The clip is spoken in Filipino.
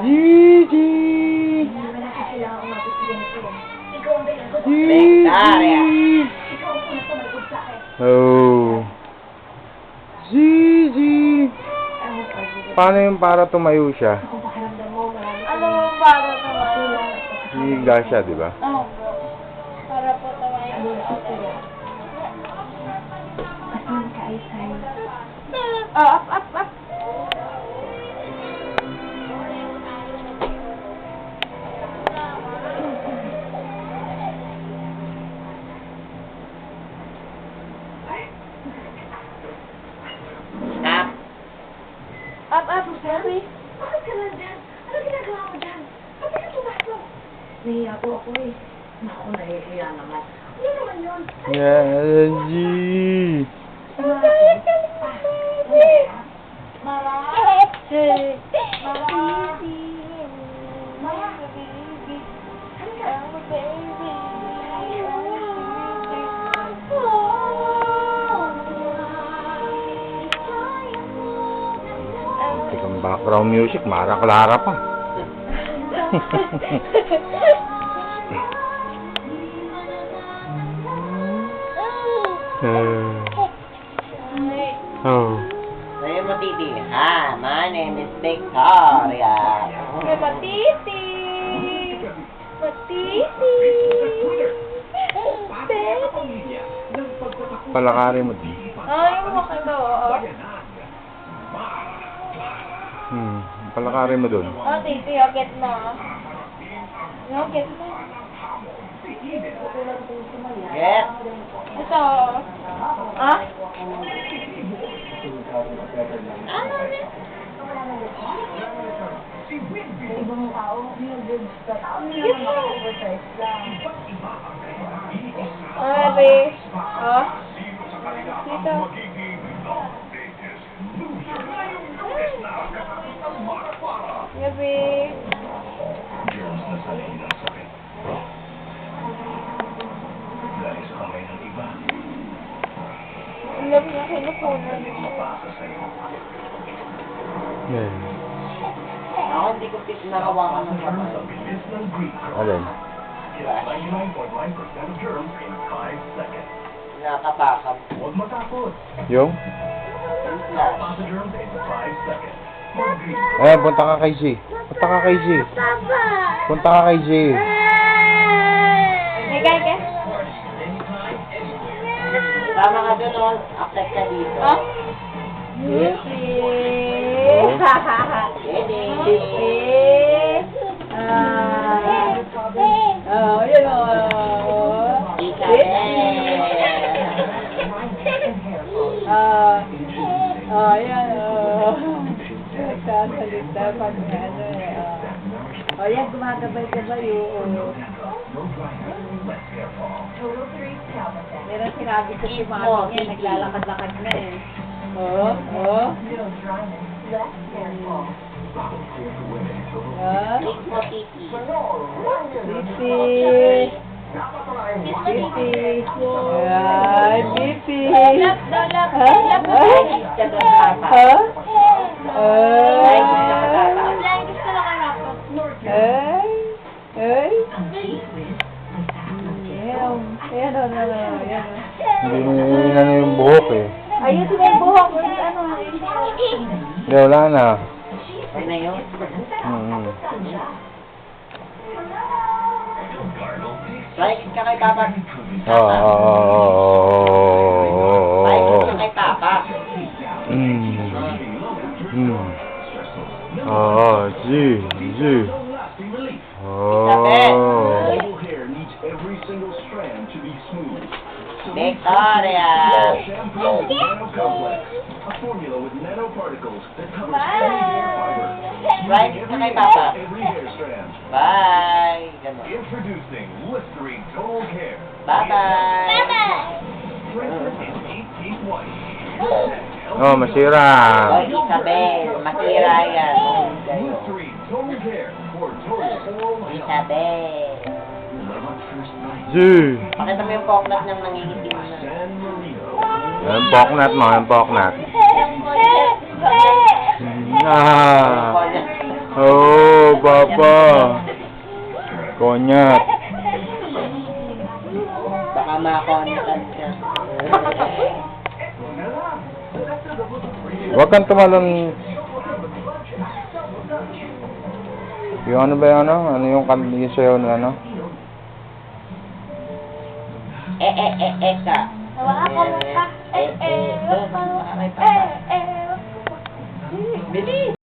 Gigi! Gigi! Oh. Gigi! Paano yung para tumayo siya? Ano yung para tumayo? Higa siya, di ba? Oo. Para po tumayo. Up. Up, sorry. Bakit ka lang dyan? Ano ginagawa mo dyan? Ba't ka pumasok? Nahiya po ako eh. Naku, nahihiya naman. Ano naman yun? Yeah, G. Tikang background music, Mara Clara pa. Oh. Sayo mo, Titi. Hi, my name is Victoria. Matiti! Palakari mo din. Ay, okay ba? Oo. Palakari mo dun. Oh, Titi, get mo. Get mo. Yes. Ito. Ah? Ibang tao, yung tao, Get mo. oversize lang. Sabi. Oh? Dito. Gabi. Ang love niya kinukunan. Yan. Ako hindi ko nakawakan ng kamay. Alin? Nakapakam. Yung? Flash. Ayan, punta ka kay G. Punta ka kay G. Punta ka kay G. Nagay ka? Tama ka dun, no? Accept ka dito. Oh? Yippee! Ready? Yun o. Yan o. Nagsasalita pag ano eh. Yan, gumagabay-gabay yun. Meron sinabi ko si mami niya, naglalakad-lakad na eh. Hindi na yung buhok eh. Ayun, sila yung buhok. Hindi, wala na. Ay na yun. Like ka kay Papa. Like ka kay Papa. G. Victoria. A formula with nanoparticles that covers Bye. every hair fiber. Right ka kay Papa. Every hair strand. Bye. Ganun. Introducing Listerine Total Care. Bye-bye. Strengthen in 8 teeth white. Oh, masira. Oh, Isabel. Masira yan. Listerine Total Care for total oral health. Isabel. Love at first sight. G. Pakita mo yung poknat niyang nangingitim na. San Marino. Ayan, poknat mo. Ayan, poknat. Oh, Papa. Konyat. Baka makontan ka. Huwag kang tumalon. Yung ano ba yung ano? Ano yung kanina sa'yo na ano? Ka. Hawakan mo ka. Wag mo. Bilis!